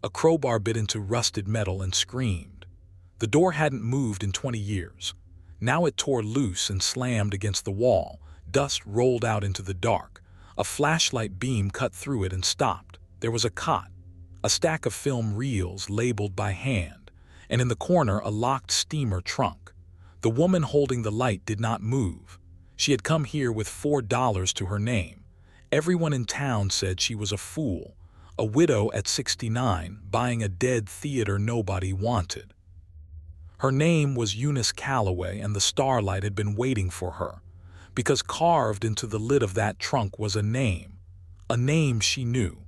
A crowbar bit into rusted metal and screamed. The door hadn't moved in 20 years. Now it tore loose and slammed against the wall. Dust rolled out into the dark. A flashlight beam cut through it and stopped. There was a cot, a stack of film reels labeled by hand, and in the corner a locked steamer trunk. The woman holding the light did not move. She had come here with $4 to her name. Everyone in town said she was a fool, a widow at 69, buying a dead theater nobody wanted. Her name was Eunice Calloway, and the starlight had been waiting for her, because carved into the lid of that trunk was a name she knew,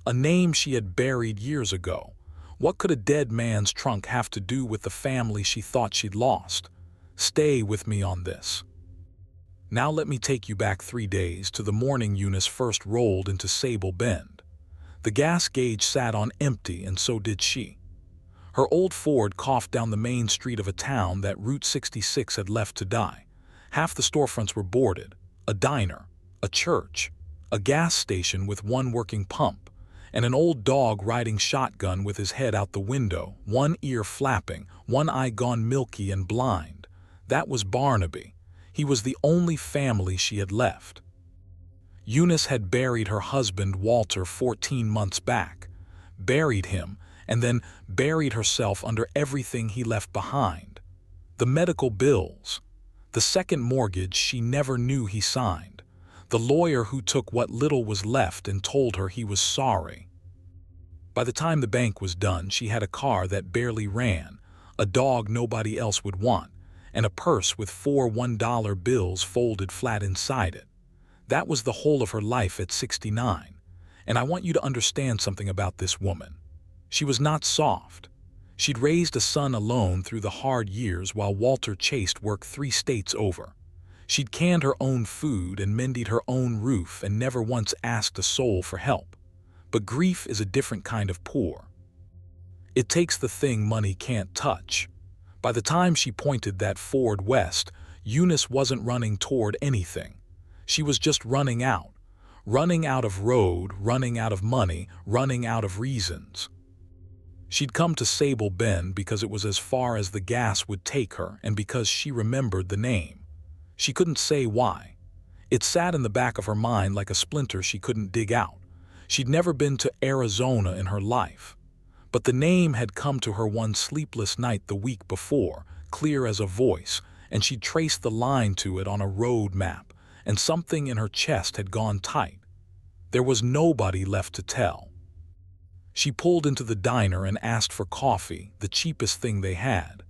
a name she had buried years ago. What could a dead man's trunk have to do with the family she thought she'd lost? Stay with me on this. Now let me take you back 3 days to the morning Eunice first rolled into Sable Bend. The gas gauge sat on empty, and so did she. Her old Ford coughed down the main street of a town that Route 66 had left to die. Half the storefronts were boarded: a diner, a church, a gas station with one working pump, and an old dog riding shotgun with his head out the window, one ear flapping, one eye gone milky and blind. That was Barnaby. He was the only family she had left. Eunice had buried her husband Walter 14 months back, buried him, and then buried herself under everything he left behind. The medical bills, the second mortgage she never knew he signed, the lawyer who took what little was left and told her he was sorry. By the time the bank was done, she had a car that barely ran, a dog nobody else would want, and a purse with 4 $1 bills folded flat inside it. That was the whole of her life at 69, and I want you to understand something about this woman. She was not soft. She'd raised a son alone through the hard years while Walter chased work 3 states over. She'd canned her own food and mended her own roof and never once asked a soul for help. But grief is a different kind of poor. It takes the thing money can't touch. By the time she pointed that Ford west, Eunice wasn't running toward anything. She was just running out of road, running out of money, running out of reasons. She'd come to Sable Bend because it was as far as the gas would take her, and because she remembered the name. She couldn't say why. It sat in the back of her mind like a splinter she couldn't dig out. She'd never been to Arizona in her life. But the name had come to her one sleepless night the week before, clear as a voice, and she'd traced the line to it on a road map, and something in her chest had gone tight. There was nobody left to tell. She pulled into the diner and asked for coffee, the cheapest thing they had.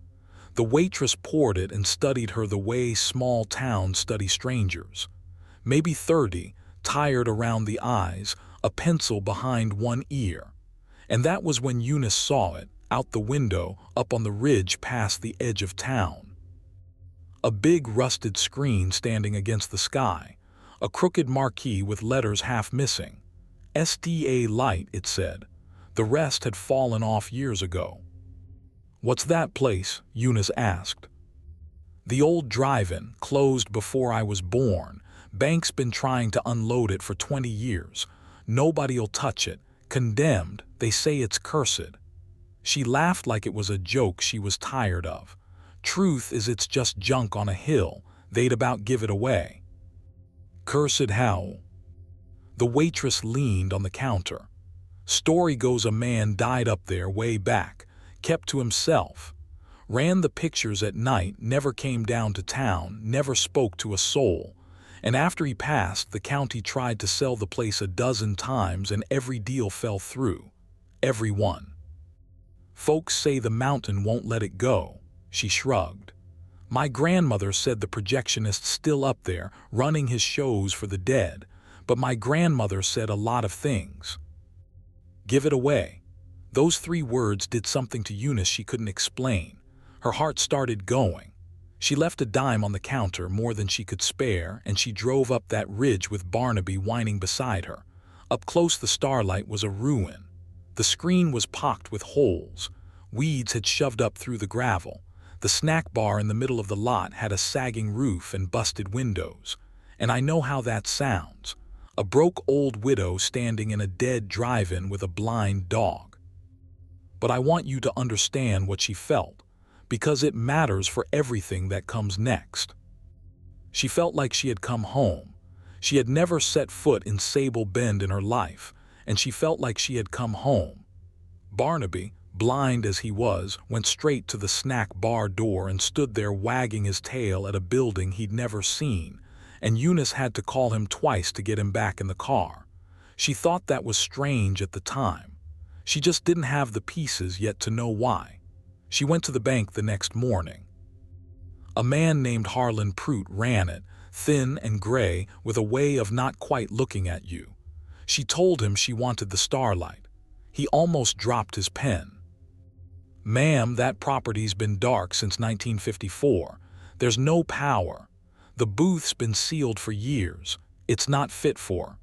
The waitress poured it and studied her the way small towns study strangers. Maybe 30, tired around the eyes, a pencil behind one ear. And that was when Eunice saw it, out the window, up on the ridge past the edge of town. A big rusted screen standing against the sky, a crooked marquee with letters half missing. SDA Light, it said. The rest had fallen off years ago. "What's that place?" Eunice asked. "The old drive-in, closed before I was born. Bank's been trying to unload it for 20 years. Nobody'll touch it. Condemned, they say it's cursed." She laughed like it was a joke she was tired of. Truth is, it's just junk on a hill. They'd about give it away. "Cursed how?" The waitress leaned on the counter. "Story goes a man died up there way back, kept to himself, ran the pictures at night, never came down to town, never spoke to a soul. And after he passed, the county tried to sell the place a dozen times, and every deal fell through. Every one. Folks say the mountain won't let it go." She shrugged. "My grandmother said the projectionist's still up there, running his shows for the dead, but my grandmother said a lot of things." Give it away. Those 3 words did something to Eunice she couldn't explain. Her heart started going. She left a dime on the counter, more than she could spare, and she drove up that ridge with Barnaby whining beside her. Up close, the starlight was a ruin. The screen was pocked with holes. Weeds had shoved up through the gravel. The snack bar in the middle of the lot had a sagging roof and busted windows. And I know how that sounds. A broke old widow standing in a dead drive-in with a blind dog. but I want you to understand what she felt, because it matters for everything that comes next. She felt like she had come home. She had never set foot in Sable Bend in her life, and she felt like she had come home. Barnaby, blind as he was, went straight to the snack bar door and stood there wagging his tail at a building he'd never seen, and Eunice had to call him twice to get him back in the car. She thought that was strange at the time. She just didn't have the pieces yet to know why. She went to the bank the next morning. A man named Harlan Pruitt ran it, thin and gray, with a way of not quite looking at you. She told him she wanted the Starlight. He almost dropped his pen. "Ma'am, that property's been dark since 1954. There's no power. The booth's been sealed for years. It's not fit for."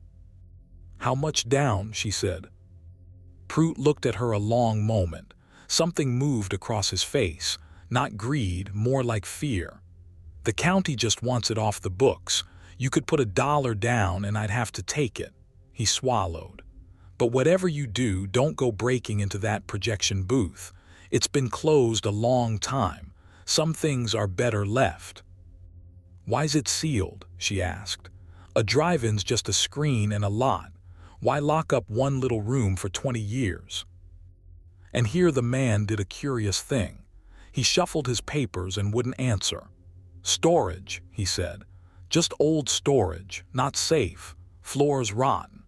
"How much down?" she said. Pruitt looked at her a long moment. Something moved across his face, not greed, more like fear. "The county just wants it off the books. You could put $1 down and I'd have to take it." He swallowed. "But whatever you do, don't go breaking into that projection booth. It's been closed a long time. Some things are better left." "Why's it sealed?" she asked. "A drive-in's just a screen and a lot. Why lock up one little room for 20 years? And here the man did a curious thing. He shuffled his papers and wouldn't answer. "Storage," he said. "Just old storage, not safe. Floor's rotten."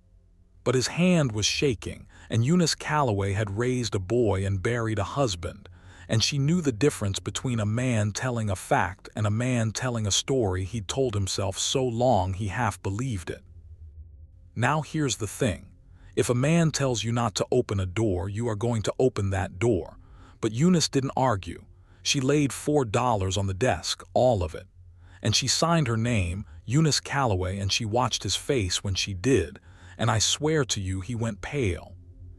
But his hand was shaking, and Eunice Calloway had raised a boy and buried a husband, and she knew the difference between a man telling a fact and a man telling a story he'd told himself so long he half believed it. Now here's the thing. If a man tells you not to open a door, you are going to open that door. But Eunice didn't argue. She laid $4 on the desk, all of it. And she signed her name, Eunice Calloway, and she watched his face when she did, and I swear to you he went pale.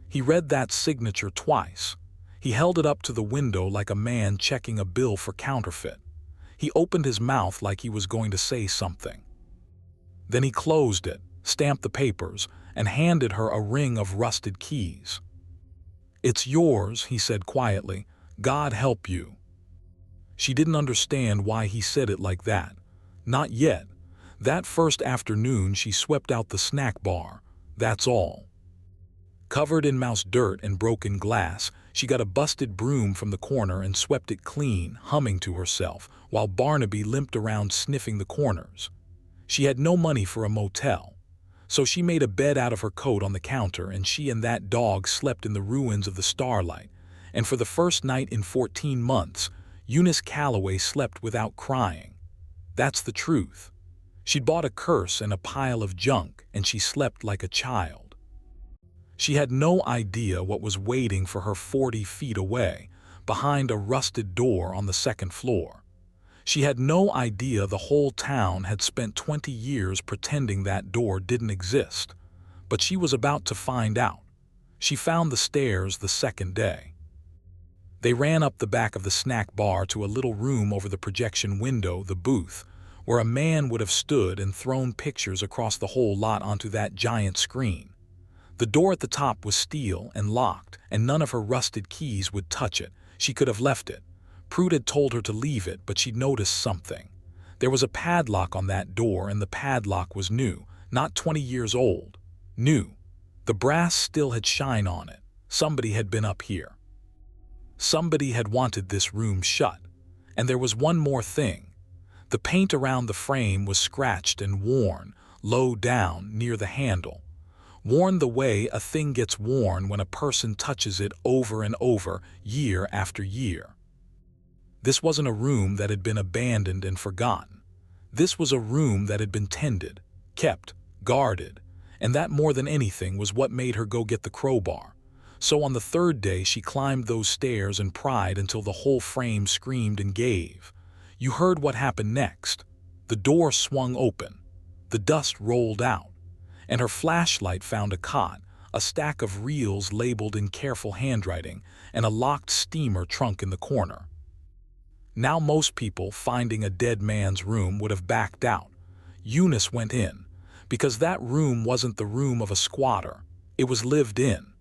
He read that signature twice. He held it up to the window like a man checking a bill for counterfeit. He opened his mouth like he was going to say something. Then he closed it, stamped the papers, and handed her a ring of rusted keys. "It's yours," he said quietly. "God help you." She didn't understand why he said it like that. Not yet. That first afternoon she swept out the snack bar. That's all. Covered in mouse dirt and broken glass, she got a busted broom from the corner and swept it clean, humming to herself, while Barnaby limped around sniffing the corners. She had no money for a motel, so she made a bed out of her coat on the counter, and she and that dog slept in the ruins of the Starlight, and for the first night in 14 months, Eunice Calloway slept without crying. That's the truth. She'd bought a curse and a pile of junk, and she slept like a child. She had no idea what was waiting for her 40 feet away, behind a rusted door on the second floor. She had no idea the whole town had spent 20 years pretending that door didn't exist. But she was about to find out. She found the stairs the second day. They ran up the back of the snack bar to a little room over the projection window, the booth, where a man would have stood and thrown pictures across the whole lot onto that giant screen. The door at the top was steel and locked, and none of her rusted keys would touch it. She could have left it. Pruitt had told her to leave it, but she'd noticed something. There was a padlock on that door, and the padlock was new, not 20 years old. New. The brass still had shine on it. Somebody had been up here. Somebody had wanted this room shut. And there was one more thing. The paint around the frame was scratched and worn, low down, near the handle. Worn the way a thing gets worn when a person touches it over and over, year after year. This wasn't a room that had been abandoned and forgotten. This was a room that had been tended, kept, guarded, and that more than anything was what made her go get the crowbar. So on the third day she climbed those stairs and pried until the whole frame screamed and gave. You heard what happened next. The door swung open. The dust rolled out. And her flashlight found a cot, a stack of reels labeled in careful handwriting, and a locked steamer trunk in the corner. Now most people, finding a dead man's room, would have backed out. Eunice went in, because that room wasn't the room of a squatter. It was lived in.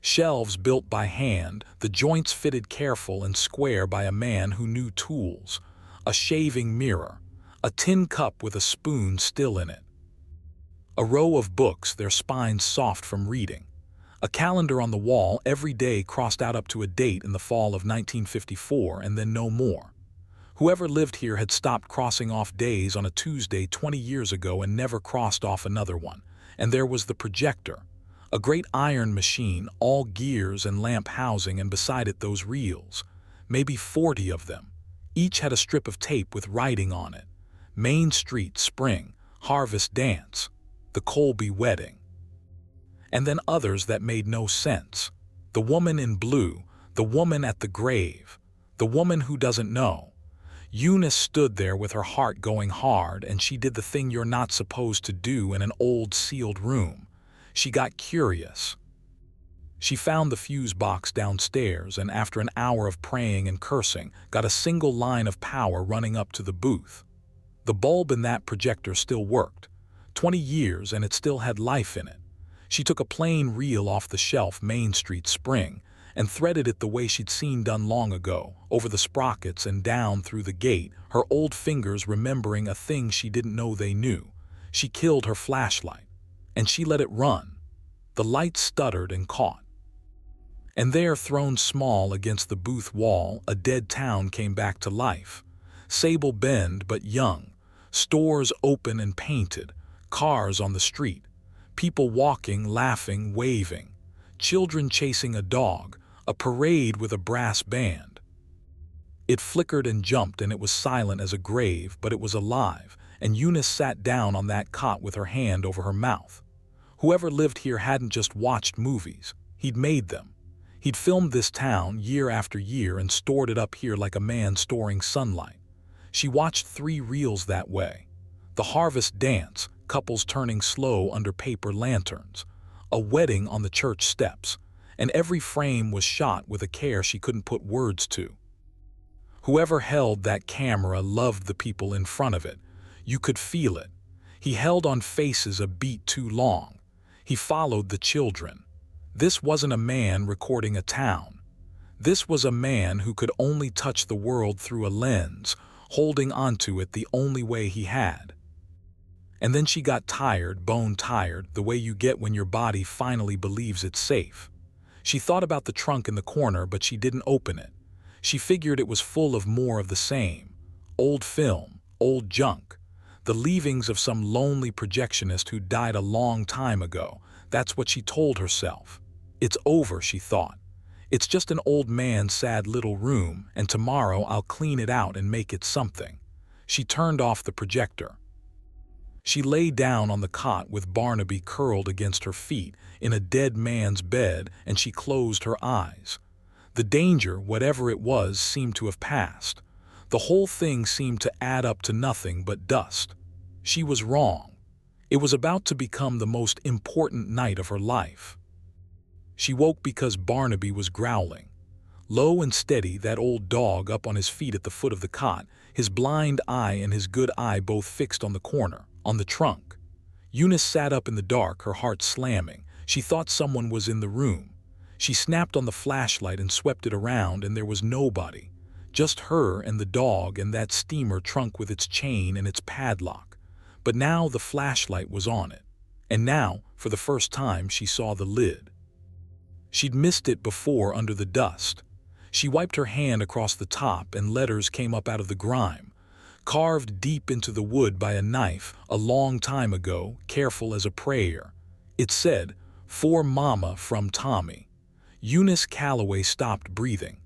Shelves built by hand, the joints fitted careful and square by a man who knew tools. A shaving mirror. A tin cup with a spoon still in it. A row of books, their spines soft from reading. A calendar on the wall, every day crossed out up to a date in the fall of 1954 and then no more. Whoever lived here had stopped crossing off days on a Tuesday 20 years ago and never crossed off another one. And there was the projector. A great iron machine, all gears and lamp housing, and beside it those reels. Maybe 40 of them. Each had a strip of tape with writing on it. Main Street, Spring, Harvest Dance, the Colby Wedding. And then others that made no sense. The Woman in Blue, The Woman at the Grave, The Woman Who Doesn't Know. Eunice stood there with her heart going hard, and she did the thing you're not supposed to do in an old sealed room. She got curious. She found the fuse box downstairs, and after an hour of praying and cursing, got a single line of power running up to the booth. The bulb in that projector still worked. 20 years and it still had life in it. She took a plain reel off the shelf, Main Street, Spring, and threaded it the way she'd seen done long ago, over the sprockets and down through the gate, her old fingers remembering a thing she didn't know they knew. She killed her flashlight, and she let it run. The light stuttered and caught. And there, thrown small against the booth wall, a dead town came back to life. Sable Bend, but young. Stores open and painted. Cars on the street. People walking, laughing, waving. Children chasing a dog. A parade with a brass band. It flickered and jumped, and it was silent as a grave, but it was alive, and Eunice sat down on that cot with her hand over her mouth. Whoever lived here hadn't just watched movies. He'd made them. He'd filmed this town year after year and stored it up here like a man storing sunlight. She watched 3 reels that way. The Harvest Dance, couples turning slow under paper lanterns. A wedding on the church steps. And every frame was shot with a care she couldn't put words to. Whoever held that camera loved the people in front of it. You could feel it. He held on faces a beat too long. He followed the children. This wasn't a man recording a town. This was a man who could only touch the world through a lens, holding onto it the only way he had. And then she got tired, bone tired, the way you get when your body finally believes it's safe. She thought about the trunk in the corner, but she didn't open it. She figured it was full of more of the same. Old film, old junk. The leavings of some lonely projectionist who died a long time ago. That's what she told herself. It's over, she thought. It's just an old man's sad little room, and tomorrow I'll clean it out and make it something. She turned off the projector. She lay down on the cot with Barnaby curled against her feet in a dead man's bed, and she closed her eyes. The danger, whatever it was, seemed to have passed. The whole thing seemed to add up to nothing but dust. She was wrong. It was about to become the most important night of her life. She woke because Barnaby was growling. Low and steady, that old dog up on his feet at the foot of the cot, his blind eye and his good eye both fixed on the corner, on the trunk. Eunice sat up in the dark, her heart slamming. She thought someone was in the room. She snapped on the flashlight and swept it around, and there was nobody. Just her and the dog and that steamer trunk with its chain and its padlock. But now the flashlight was on it. And now, for the first time, she saw the lid. She'd missed it before under the dust. She wiped her hand across the top, and letters came up out of the grime. Carved deep into the wood by a knife a long time ago, careful as a prayer. It said, "For Mama from Tommy." Eunice Calloway stopped breathing.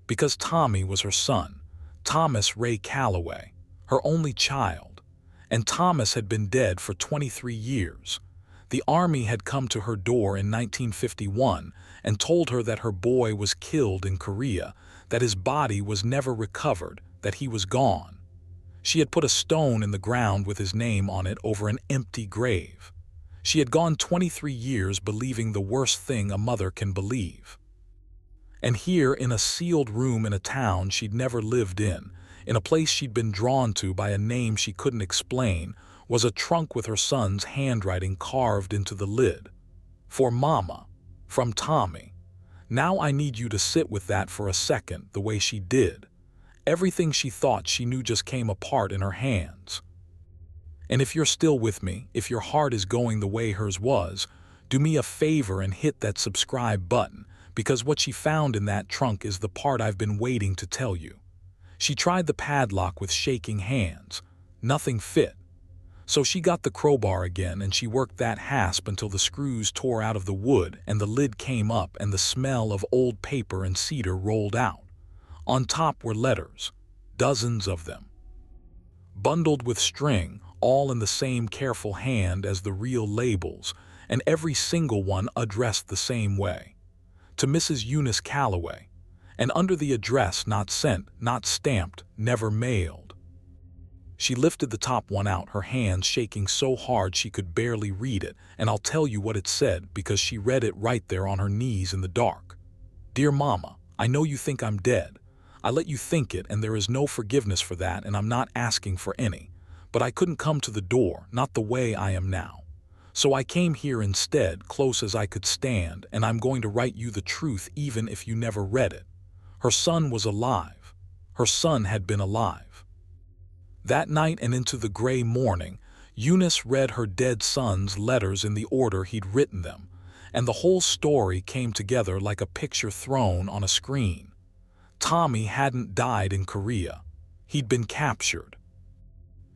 Because Tommy was her son, Thomas Ray Calloway, her only child. And Thomas had been dead for 23 years. The army had come to her door in 1951 and told her that her boy was killed in Korea, that his body was never recovered, that he was gone. She had put a stone in the ground with his name on it over an empty grave. She had gone 23 years believing the worst thing a mother can believe. And here, in a sealed room in a town she'd never lived in a place she'd been drawn to by a name she couldn't explain, was a trunk with her son's handwriting carved into the lid. For Mama. From Tommy. Now I need you to sit with that for a second, the way she did. Everything she thought she knew just came apart in her hands. And if you're still with me, if your heart is going the way hers was, do me a favor and hit that subscribe button, because what she found in that trunk is the part I've been waiting to tell you. She tried the padlock with shaking hands. Nothing fit. So she got the crowbar again and she worked that hasp until the screws tore out of the wood and the lid came up and the smell of old paper and cedar rolled out. On top were letters, dozens of them, bundled with string, all in the same careful hand as the real labels, and every single one addressed the same way. To Mrs. Eunice Calloway, and under the address not sent, not stamped, never mailed. She lifted the top one out, her hands shaking so hard she could barely read it, and I'll tell you what it said because she read it right there on her knees in the dark. Dear Mama, I know you think I'm dead. I let you think it, and there is no forgiveness for that, and I'm not asking for any. But I couldn't come to the door, not the way I am now. So I came here instead, close as I could stand, and I'm going to write you the truth even if you never read it. Her son was alive. Her son had been alive. That night and into the gray morning, Eunice read her dead son's letters in the order he'd written them, and the whole story came together like a picture thrown on a screen. Tommy hadn't died in Korea. He'd been captured.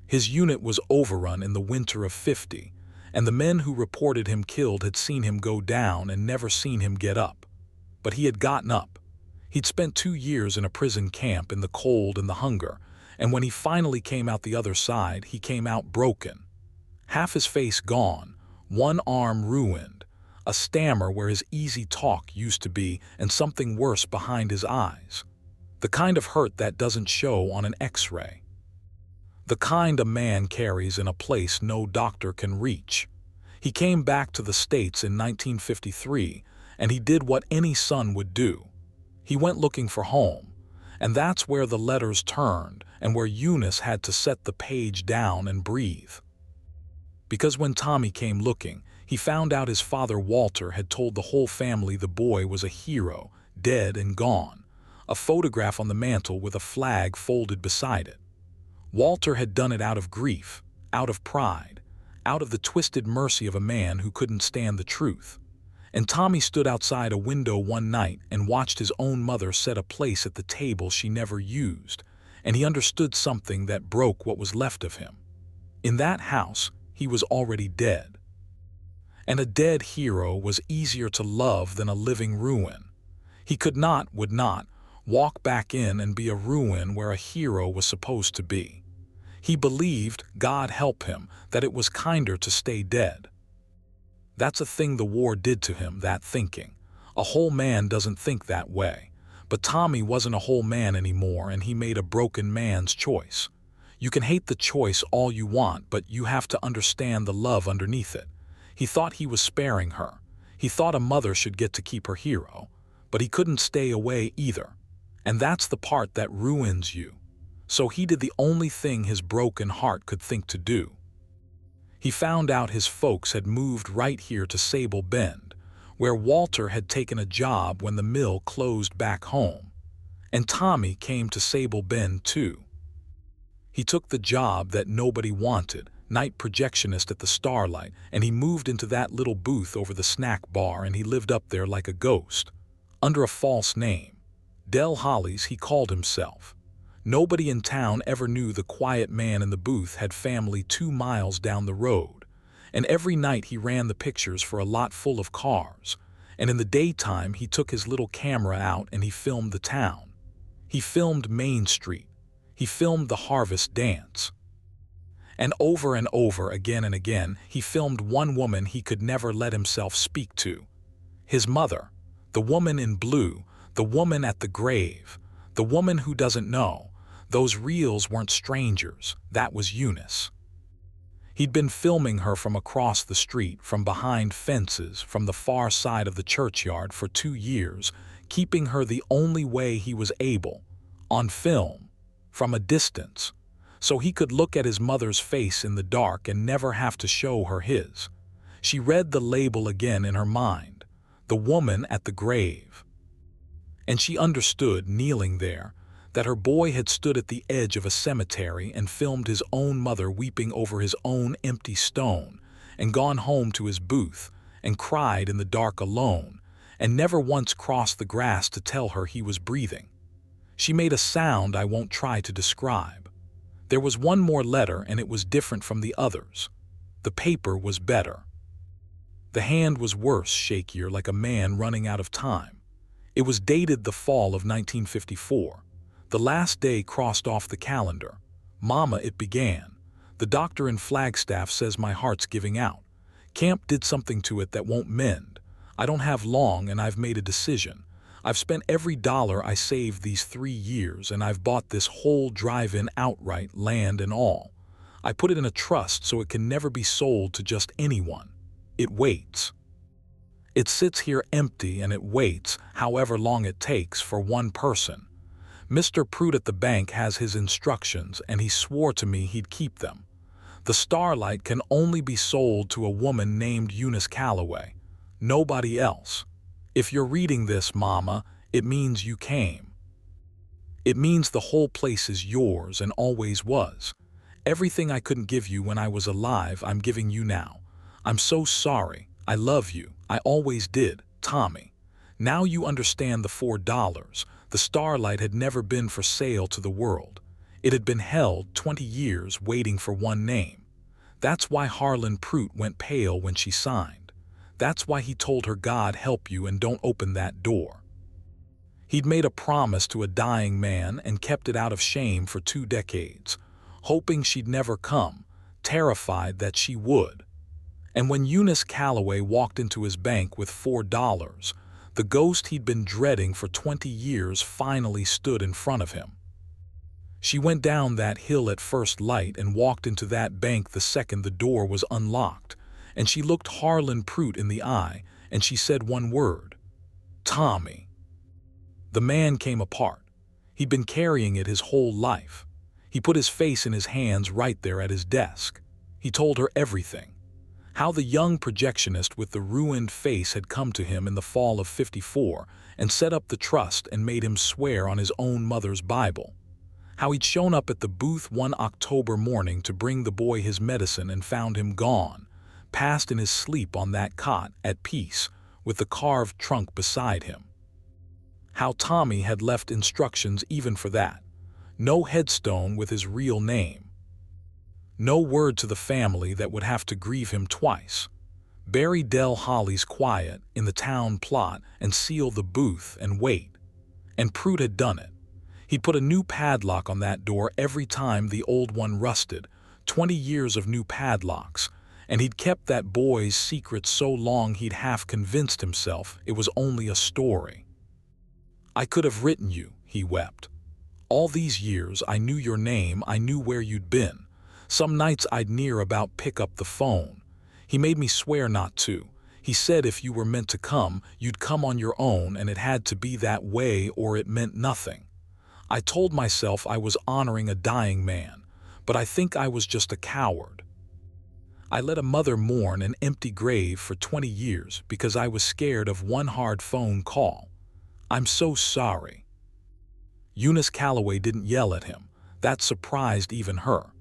His unit was overrun in the winter of '50, and the men who reported him killed had seen him go down and never seen him get up. But he had gotten up. He'd spent 2 years in a prison camp in the cold and the hunger, and when he finally came out the other side, he came out broken. Half his face gone, one arm ruined, a stammer where his easy talk used to be, and something worse behind his eyes. The kind of hurt that doesn't show on an X-ray. The kind a man carries in a place no doctor can reach. He came back to the States in 1953, and he did what any son would do. He went looking for home, and that's where the letters turned and where Eunice had to set the page down and breathe. Because when Tommy came looking, he found out his father Walter had told the whole family the boy was a hero, dead and gone, a photograph on the mantel with a flag folded beside it. Walter had done it out of grief, out of pride, out of the twisted mercy of a man who couldn't stand the truth. And Tommy stood outside a window one night and watched his own mother set a place at the table she never used, and he understood something that broke what was left of him. In that house, he was already dead. And a dead hero was easier to love than a living ruin. He could not, would not, walk back in and be a ruin where a hero was supposed to be. He believed, God help him, that it was kinder to stay dead. That's a thing the war did to him, that thinking. A whole man doesn't think that way. But Tommy wasn't a whole man anymore, and he made a broken man's choice. You can hate the choice all you want, but you have to understand the love underneath it. He thought he was sparing her. He thought a mother should get to keep her hero. But he couldn't stay away either. And that's the part that ruins you. So he did the only thing his broken heart could think to do. He found out his folks had moved right here to Sable Bend, where Walter had taken a job when the mill closed back home. And Tommy came to Sable Bend too. He took the job that nobody wanted, night projectionist at the Starlight, and he moved into that little booth over the snack bar, and he lived up there like a ghost, under a false name. Del Hollies, he called himself. Nobody in town ever knew the quiet man in the booth had family 2 miles down the road, and every night he ran the pictures for a lot full of cars, and in the daytime he took his little camera out and he filmed the town. He filmed Main Street. He filmed the harvest dance. And over again and again, he filmed one woman he could never let himself speak to. His mother, the woman in blue, the woman at the grave, the woman who doesn't know. Those reels weren't strangers, that was Eunice. He'd been filming her from across the street, from behind fences, from the far side of the churchyard for 2 years, keeping her the only way he was able, on film, from a distance, so he could look at his mother's face in the dark and never have to show her his. She read the label again in her mind, the woman at the grave. And she understood, kneeling there, that her boy had stood at the edge of a cemetery and filmed his own mother weeping over his own empty stone, and gone home to his booth, and cried in the dark alone, and never once crossed the grass to tell her he was breathing. She made a sound I won't try to describe. There was one more letter, and it was different from the others. The paper was better. The hand was worse, shakier, like a man running out of time. It was dated the fall of 1954. The last day crossed off the calendar. "Mama," it began. "The doctor in Flagstaff says my heart's giving out. Camp did something to it that won't mend. I don't have long, and I've made a decision. I've spent every dollar I saved these 3 years, and I've bought this whole drive-in outright, land and all. I put it in a trust so it can never be sold to just anyone. It waits. It sits here empty, and it waits, however long it takes, for one person. Mr. Pruitt at the bank has his instructions, and he swore to me he'd keep them. The Starlight can only be sold to a woman named Eunice Calloway. Nobody else. If you're reading this, Mama, it means you came. It means the whole place is yours and always was. Everything I couldn't give you when I was alive, I'm giving you now. I'm so sorry. I love you. I always did, Tommy. Now you understand the $4. The Starlight had never been for sale to the world. It had been held 20 years waiting for one name. That's why Harlan Pruitt went pale when she signed. That's why he told her, God help you and don't open that door. He'd made a promise to a dying man and kept it out of shame for 2 decades, hoping she'd never come, terrified that she would. And when Eunice Calloway walked into his bank with $4, the ghost he'd been dreading for 20 years finally stood in front of him. She went down that hill at first light and walked into that bank the second the door was unlocked, and she looked Harlan Pruitt in the eye, and she said one word: Tommy. The man came apart. He'd been carrying it his whole life. He put his face in his hands right there at his desk. He told her everything. How the young projectionist with the ruined face had come to him in the fall of '54 and set up the trust and made him swear on his own mother's Bible. How he'd shown up at the booth one October morning to bring the boy his medicine and found him gone, passed in his sleep on that cot, at peace, with the carved trunk beside him. How Tommy had left instructions even for that. No headstone with his real name. No word to the family that would have to grieve him twice. Bury Dell Hollies quiet in the town plot and seal the booth and wait. And Pruitt had done it. He'd put a new padlock on that door every time the old one rusted, 20 years of new padlocks, and he'd kept that boy's secret so long he'd half convinced himself it was only a story. I could have written you, he wept. All these years I knew your name, I knew where you'd been. Some nights I'd near about pick up the phone. He made me swear not to. He said if you were meant to come, you'd come on your own, and it had to be that way or it meant nothing. I told myself I was honoring a dying man, but I think I was just a coward. I let a mother mourn an empty grave for 20 years because I was scared of one hard phone call. I'm so sorry. Eunice Calloway didn't yell at him. That surprised even her.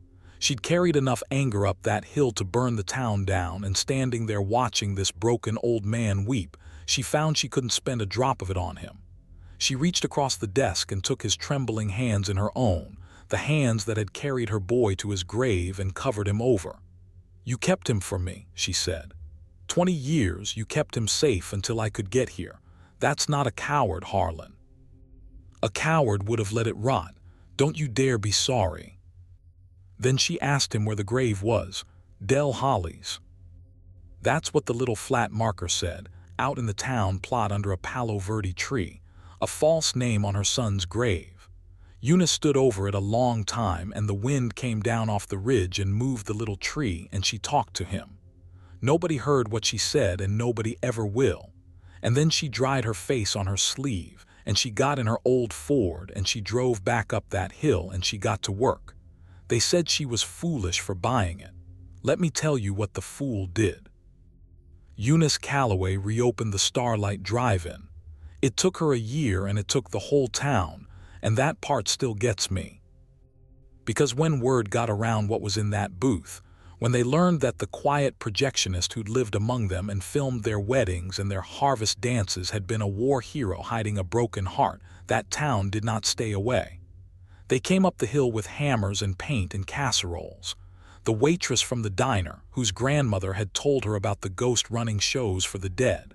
She'd carried enough anger up that hill to burn the town down, and standing there watching this broken old man weep, she found she couldn't spend a drop of it on him. She reached across the desk and took his trembling hands in her own, the hands that had carried her boy to his grave and covered him over. You kept him for me, she said. 20 years you kept him safe until I could get here. That's not a coward, Harlan. A coward would have let it rot. Don't you dare be sorry. Then she asked him where the grave was. Dell Hollies. That's what the little flat marker said, out in the town plot under a Palo Verde tree, a false name on her son's grave. Eunice stood over it a long time, and the wind came down off the ridge and moved the little tree, and she talked to him. Nobody heard what she said, and nobody ever will. And then she dried her face on her sleeve, and she got in her old Ford, and she drove back up that hill, and she got to work. They said she was foolish for buying it. Let me tell you what the fool did. Eunice Calloway reopened the Starlight Drive-In. It took her a year and it took the whole town, and that part still gets me. Because when word got around what was in that booth, when they learned that the quiet projectionist who'd lived among them and filmed their weddings and their harvest dances had been a war hero hiding a broken heart, that town did not stay away. They came up the hill with hammers and paint and casseroles. The waitress from the diner, whose grandmother had told her about the ghost-running shows for the dead.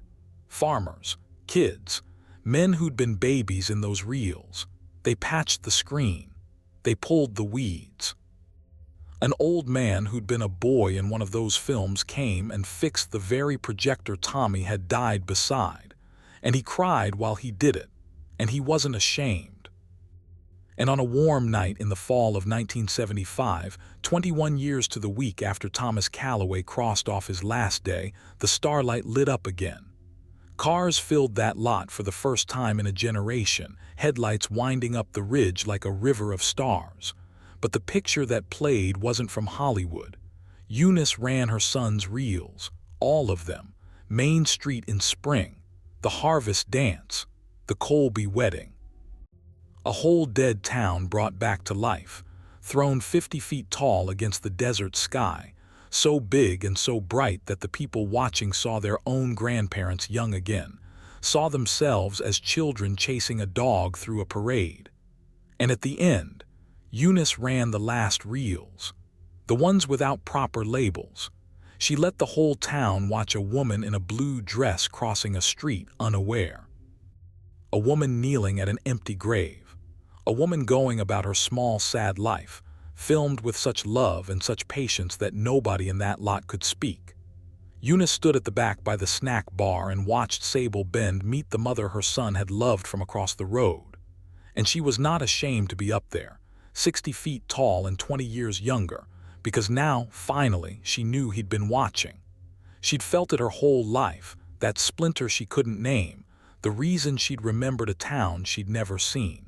Farmers, kids, men who'd been babies in those reels. They patched the screen. They pulled the weeds. An old man who'd been a boy in one of those films came and fixed the very projector Tommy had died beside, and he cried while he did it, and he wasn't ashamed. And on a warm night in the fall of 1975, 21 years to the week after Thomas Calloway crossed off his last day, the Starlight lit up again. Cars filled that lot for the first time in a generation, headlights winding up the ridge like a river of stars. But the picture that played wasn't from Hollywood. Eunice ran her son's reels, all of them. Main Street in spring, the harvest dance, the Colby wedding. A whole dead town brought back to life, thrown 50 feet tall against the desert sky, so big and so bright that the people watching saw their own grandparents young again, saw themselves as children chasing a dog through a parade. And at the end, Eunice ran the last reels, the ones without proper labels. She let the whole town watch a woman in a blue dress crossing a street unaware. A woman kneeling at an empty grave. A woman going about her small, sad life, filmed with such love and such patience that nobody in that lot could speak. Eunice stood at the back by the snack bar and watched Sable Bend meet the mother her son had loved from across the road. And she was not ashamed to be up there, 60 feet tall and 20 years younger, because now, finally, she knew he'd been watching. She'd felt it her whole life, that splinter she couldn't name, the reason she'd remembered a town she'd never seen.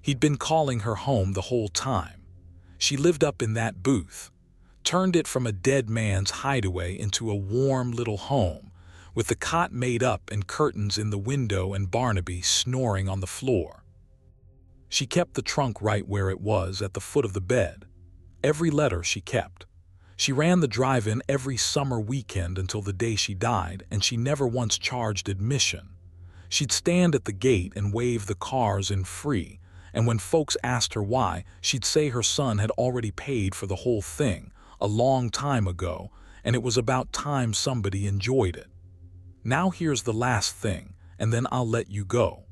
He'd been calling her home the whole time. She lived up in that booth, turned it from a dead man's hideaway into a warm little home, with the cot made up and curtains in the window and Barnaby snoring on the floor. She kept the trunk right where it was at the foot of the bed. Every letter she kept. She ran the drive-in every summer weekend until the day she died, and she never once charged admission. She'd stand at the gate and wave the cars in free, and when folks asked her why, she'd say her son had already paid for the whole thing a long time ago, and it was about time somebody enjoyed it. Now here's the last thing, and then I'll let you go.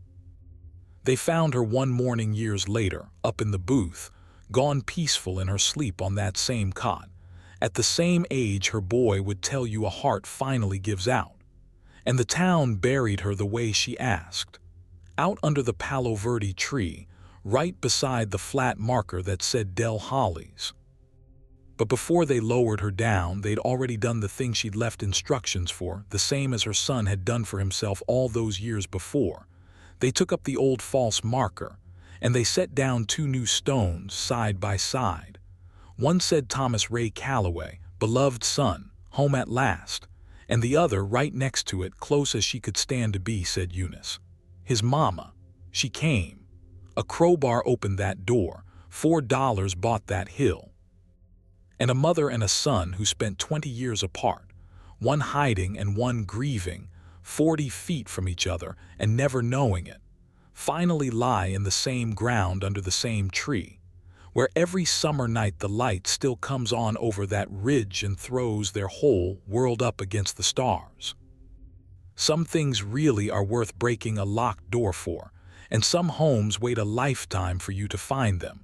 They found her one morning years later, up in the booth, gone peaceful in her sleep on that same cot. At the same age her boy would tell you a heart finally gives out. And the town buried her the way she asked. Out under the Palo Verde tree, right beside the flat marker that said Del Hollies. But before they lowered her down, they'd already done the thing she'd left instructions for, the same as her son had done for himself all those years before. They took up the old false marker, and they set down 2 new stones side by side. One said Thomas Ray Calloway, beloved son, home at last, and the other right next to it, close as she could stand to be, said Eunice. His mama. She came. A crowbar opened that door, $4 bought that hill. And a mother and a son who spent 20 years apart, one hiding and one grieving, 40 feet from each other and never knowing it, finally lie in the same ground under the same tree, where every summer night the light still comes on over that ridge and throws their whole world up against the stars. Some things really are worth breaking a locked door for, and some homes wait a lifetime for you to find them.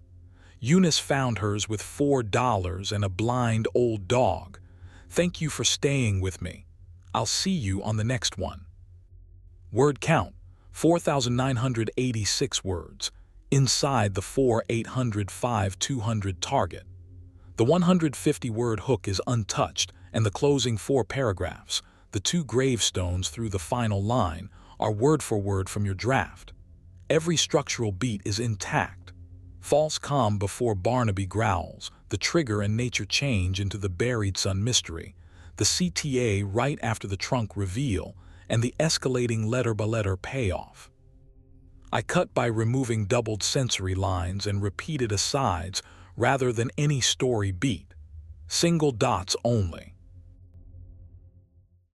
Eunice found hers with $4 and a blind old dog. Thank you for staying with me. I'll see you on the next one. Word count, 4,986 words, inside the 4,805,200 target. The 150-word hook is untouched, and the closing 4 paragraphs, the 2 gravestones through the final line, are word for word from your draft. Every structural beat is intact. False calm before Barnaby growls, the trigger and nature change into the buried sun mystery. the CTA right after the trunk reveal, and the escalating letter-by-letter payoff. I cut by removing doubled sensory lines and repeated asides rather than any story beat. Single dots only.